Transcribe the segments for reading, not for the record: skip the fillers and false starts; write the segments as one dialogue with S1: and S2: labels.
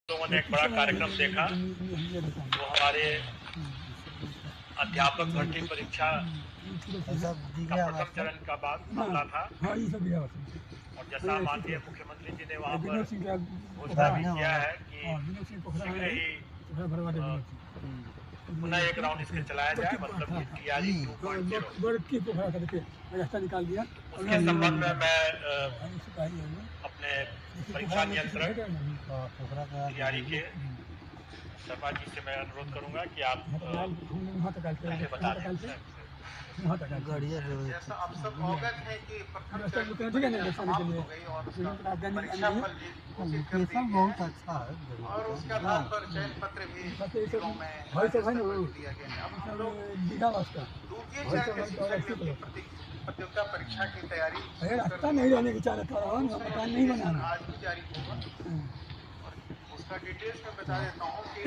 S1: लोगों ने एक बड़ा कार्यक्रम देखा। वो हमारे अध्यापक भर्ती परीक्षा का प्रथम चरण का बाद मामला था। और जैसा माननीय मुख्यमंत्री जी ने वहाँ पर घोषणा भी किया है कि शीघ्र ही पुनः एक राउंड इसके चलाया जाए, मतलब कि टीआरई 2.0। उसके संबंध में मैं अपने परीक्षा नियंत्रक टीआरई के शर्मा जी से मैं अनुरोध करूंगा कि आप पहले बता दें।
S2: जैसा आप सब अवगत है कि प्रथम चरण की परीक्षा समाप्त हो गई और उसका परीक्षा फल भी घोषित कर दिया गया है और उसके आधार पर चयन पत्र भी जिलों में राज्य स्तर पर भी दिया गया है। अब हम लोग द्वितीय चरण के शिक्षक नियुक्ति प्रतियोगिता परीक्षा की तैयारी नोटिफिकेशन आज भी जारी होगा और उसका डिटेल्स में बता देता हूँ कि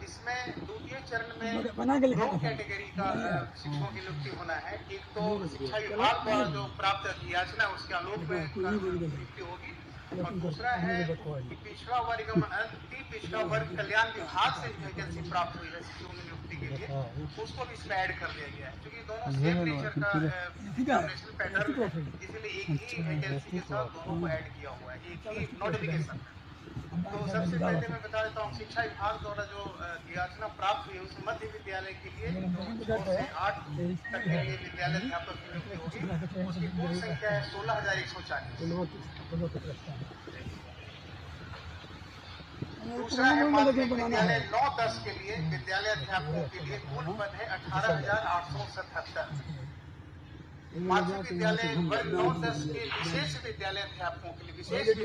S2: इसमें द्वितीय चरण में दो कैटेगरी का शिक्षकों की नियुक्ति होना है। एक तो शिक्षा विभाग द्वारा जो प्राप्त याचना उसके आलोक में नियुक्ति होगी और दूसरा है कि पिछड़ा वर्ग अति पिछड़ा वर्ग कल्याण विभाग से वैकेंसी प्राप्त हुई है शिक्षकों की नियुक्ति के लिए, उसको भी इसमें ऐड कर दिया गया है क्योंकि दोनों सेम नेचर का एग्जामिनेशन पैटर्न है, इसलिए एक ही वैकेंसी के साथ दोनों को ऐड किया हुआ है, एक ही नोटिफिकेशन। तो सबसे पहले मैं बता देता हूँ शिक्षा विभाग द्वारा जो याचना प्राप्त हुई है उस मध्य विद्यालय के लिए जो 6 से 8 तक के लिए विद्यालय अध्यापक की नियुक्ति होगी, उसकी कुल संख्या है 16,140। दूसरा है माध्यमिक विद्यालय 9-10 के लिए विद्यालय अध्यापकों के लिए कुल पद है 18,877। माध्यमिक विद्यालय वर्ग 9-10 के विशेष विद्यालय अध्यापकों के लिए उसकी कुल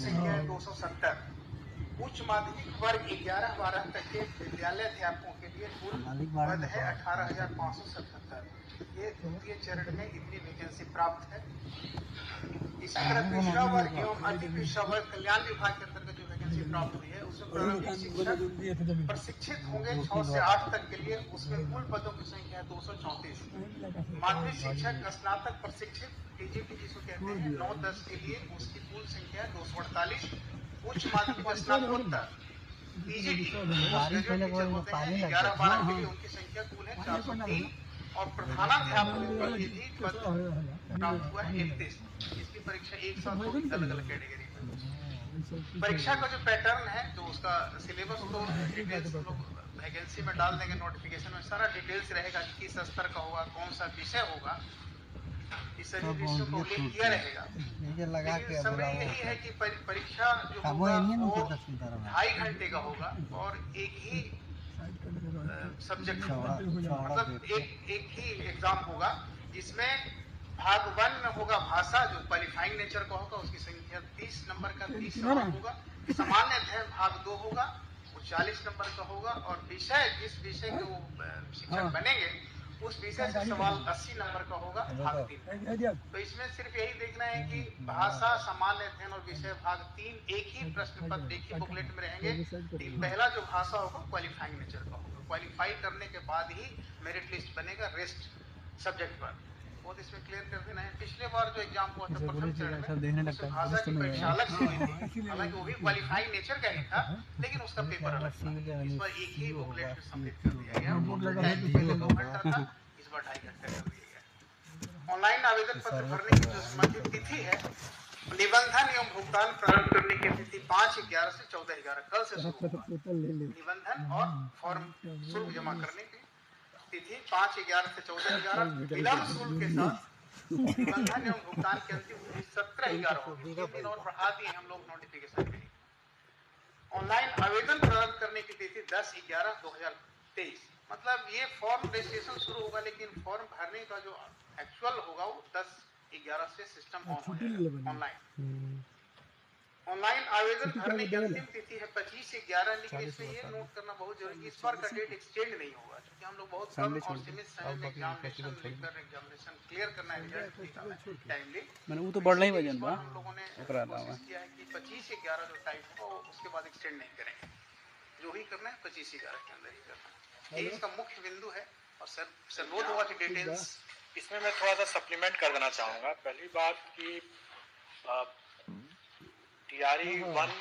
S2: संख्या है 270। उच्च माध्यमिक वर्ग 11-12 तक के विद्यालय अध्यापकों के लिए कुल पद है 18,577। ये द्वितीय चरण में इतनी वैकेंसी प्राप्त है। इसी तरह पिछड़ा वर्ग एवं अति पिछड़ा वर्ग कल्याण विभाग के अंतर्गत जो वैकेंसी प्राप्त हुई है उसमें प्रारंभिक शिक्षक प्रशिक्षित होंगे 6 से 8 तक के लिए, उसमें कुल पदों की संख्या है 234। माध्यमिक शिक्षक स्नातक प्रशिक्षित टीजीटी जिसको कहते हैं 9-10 के लिए उसकी कुल संख्या है 248। उच्च माध्यमिक स्नातकोत्तर टीजीटी 11-12 के लिए उनकी संख्या कुल है 403 और प्रधानाध्यापकों का ये भी पद प्राप्त हुआ है 31। इसकी परीक्षा एक साथ होगी अलग अलग कैटेगरी में। परीक्षा का जो पैटर्न है जो उसका सिलेबस तो डिटेल्स लोग वैकेंसी में डाल देंगे, नोटिफिकेशन में सारा डिटेल्स रहेगा कि किस स्तर का होगा, कौन सा विषय होगा, इस सभी विषयों को उल्लेख किया रहेगा। लेकिन समय यही है कि परीक्षा जो होगा वो 2.5 घंटे का होगा और एक ही सब्जेक्ट होगा, मतलब एक ही एग्जाम होगा जिसमें भाग 1 में होगा भाषा जो क्वालिफाइंग नेचर का होगा, उसकी संख्या 30 नंबर का 30 सवाल होगा। सामान्य अध्ययन भाग 2 होगा वो 40 नंबर का होगा और विषय जिस विषय के वो शिक्षक बनेंगे उस विषय से सवाल 80 नंबर का होगा भाग 3। तो इसमें सिर्फ यही देखना है कि भाषा सामान्य अध्ययन और विषय भाग 3 एक ही प्रश्न पत्र एक ही बुकलेट में रहेंगे। पहला जो भाषा होगा क्वालिफाइंग नेचर का होगा, क्वालिफाई करने के बाद ही मेरिट लिस्ट बनेगा रेस्ट सब्जेक्ट पर, बहुत इसमें क्लियर कर देना है। पिछले बार जो एग्जाम हुआ था प्रथम चरण में उसमें भाषा की परीक्षा अलग से हुई थी, हालांकि वो भी क्वालिफाइंग नेचर का ही था लेकिन उसका पेपर अलग था। इस बार एक ही बुकलेट में सबमिट कर दिया गया, पहले 2 घंटा था, इस बार 2.5 घंटे कर दिया गया। ऑनलाइन आवेदन पत्र भरने की जो संबंधित तिथि है, निबंधन एवं भुगतान प्रारंभ करने की तिथि 5/11 से 14/11 कल से शुरू होगा। निबंधन और फॉर्म शुल्क जमा करने की तिथि 5/11 से 14/11, विलम्ब शुल्क के साथ निबंधन एवं भुगतान की अंतिम तिथि 17/11 होगी। 3 दिन और बढ़ा दिए हम लोग नोटिफिकेशन के लिए। ऑनलाइन आवेदन प्रारंभ करने की तिथि 10/11/2023, मतलब ये फॉर्म रजिस्ट्रेशन शुरू होगा लेकिन फॉर्म भरने का जो एक्चुअल होगा वो 10/11 से सिस्टम ऑन हो जाएगा। ऑनलाइन आवेदन भरने की अंतिम तिथि है 25/11, लेकिन इसमें ये नोट करना बहुत जरूरी है इस बार का डेट एक्सटेंड नहीं होगा क्योंकि हम लोग बहुत कम और सीमित समय में एग्जामिनेशन लेकर एग्जामिनेशन क्लियर करना है, रिजल्ट निकालना है टाइमली। मैंने वो तो बढ़ना ही वजन बा हम लोगों ने कोशिश किया है कि 25/11 जो टाइम होगा उसके बाद एक्सटेंड नहीं करेंगे, जो ही करना है 25/11 के अंदर ही करना है। ये इसका मुख्य बिंदु है और सर वो होगा कि डिटेल्स
S1: इसमें मैं थोड़ा सा सप्लीमेंट कर देना चाहूँगा। पहली बात कि टीआरई 1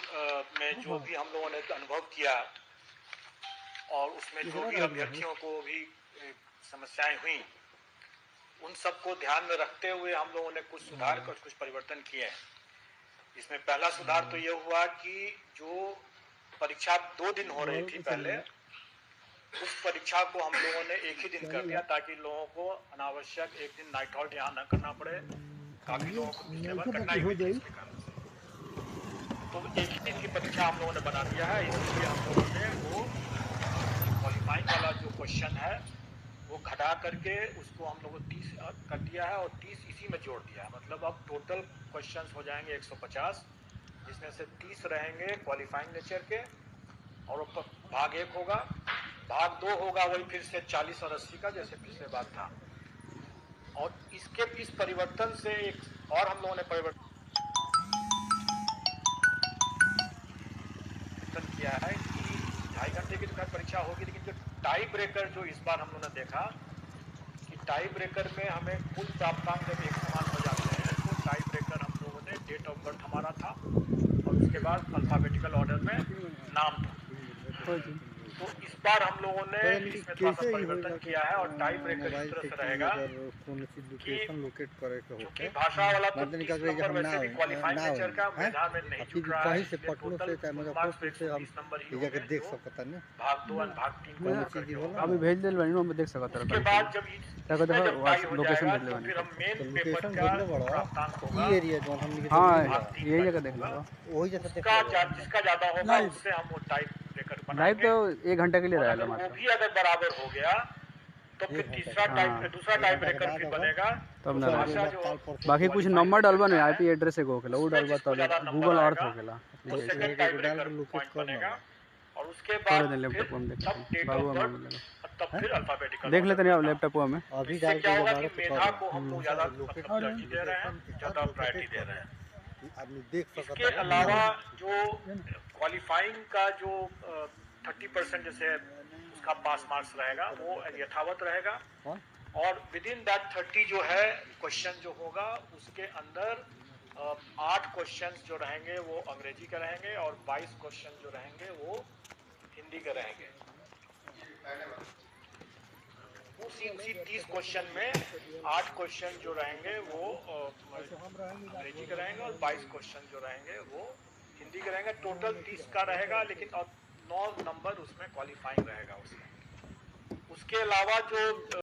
S1: में जो भी हम लोगों ने अनुभव किया और उसमें जो भी अभ्यर्थियों को भी समस्याएं हुई, उन सबको ध्यान में रखते हुए हम लोगों ने कुछ सुधार कर कुछ परिवर्तन किए हैं। इसमें पहला सुधार तो ये हुआ कि जो परीक्षा 2 दिन हो रही थी पहले, उस परीक्षा को हम लोगों ने एक ही दिन कर दिया ताकि लोगों को अनावश्यक एक दिन नाइट हॉल्ट यहाँ न करना पड़े। काफी लोगों को पिछले बार कठिनाई हुई थी इसके कारण से, तो एक ही दिन की परीक्षा हम लोगों ने बना दिया है। इसलिए हम लोगों ने वो क्वालिफाइंग वाला जो क्वेश्चन है वो घटा करके उसको हम लोगों 30 कर दिया है और 30 इसी में जोड़ दिया है। मतलब अब टोटल क्वेश्चंस हो जाएंगे 150, जिसमें से 30 रहेंगे क्वालिफाइंग नेचर के और भाग 1 होगा, भाग 2 होगा वही फिर से 40 और 80 का जैसे पिछले बार था। और इस परिवर्तन से एक और हम लोगों ने परिवर्तन किया है कि 2.5 घंटे की परीक्षा होगी, लेकिन जो टाई ब्रेकर जो इस बार हम लोगों ने देखा कि टाई ब्रेकर में हमें कुल प्राप्तांक जब एक समान हो जाते हैं तो टाई ब्रेकर हम लोगों ने डेट ऑफ बर्थ हमारा था और उसके बाद अल्फाबेटिकल ऑर्डर में नाम था। तो इस बार हम लोगों ने इसमें थोड़ा सा परिवर्तन किया है और टाई ब्रेकर इस तरह से रहेगा क्योंकि भाषा वाला तो 30 नंबर वैसे भी क्वालिफाइंग नेचर का मेधा में नहीं जुड़ रहा है, टोटल मार्क्स पे 130 नंबर ही होंगे जो भाग 2 और भाग 3
S3: अभी भेज दे बनी हम देख सकत
S1: उसके बाद जब
S3: लोकेशन भेज
S1: तो
S3: दे
S1: फिर हम मेन पेपर का प्राप्तांक होगा।
S3: हाँ यही जगह देख लो
S1: जिसका ज्यादा होगा उससे हम वो टाइप ब्रेकर
S3: लाइव
S1: बनाएंगे।
S3: तो 1 घंटे के लिए रहेगा
S1: वो
S3: मात्र,
S1: भी अगर बराबर हो गया तो फिर दूसरा टाइप ब्रेकर भी बनेगा।
S3: तब ना
S1: भाषा जो
S3: बाकी कुछ नंबर डलबा नहीं, आईपी एड्रेस एक होखेला वो डलबा तब गूगल अर्थ होखेला
S1: वो सेकंड टाइप ब्रेकर पॉइंट बनेगा और उसके
S3: थोड़े
S1: बाद
S3: दिन लैपटॉप में देख
S1: तब डेट
S3: बाबू
S1: ऑफ
S3: में
S1: बर्थ
S3: मिलेगा,
S1: तब फिर अल्फाबेटिकल
S3: देख लेते हैं लैपटॉप में।
S1: अभी डाल क्या होगा कि मेधा को हम लोग ज्यादा तरजीह दे रहे हैं, ज्यादा प्रायोरिटी दे रहे हैं। इसके अलावा जो क्वालिफाइंग का जो 30% जैसे उसका पास मार्क्स रहेगा वो यथावत रहेगा और विद इन दैट 30 जो है क्वेश्चन जो होगा उसके अंदर 8 क्वेश्चंस जो रहेंगे वो अंग्रेजी के रहेंगे और 22 क्वेश्चन जो रहेंगे वो हिंदी के रहेंगे। उसी 30 क्वेश्चन में 8 क्वेश्चन जो रहेंगे वो अंग्रेजी के रहेंगे और 22 क्वेश्चन जो रहेंगे वो हिंदी के रहेंगे। टोटल 30 का रहेगा, लेकिन 9 नंबर उसमें क्वालिफाइंग रहेगा उसमें। उसके अलावा जो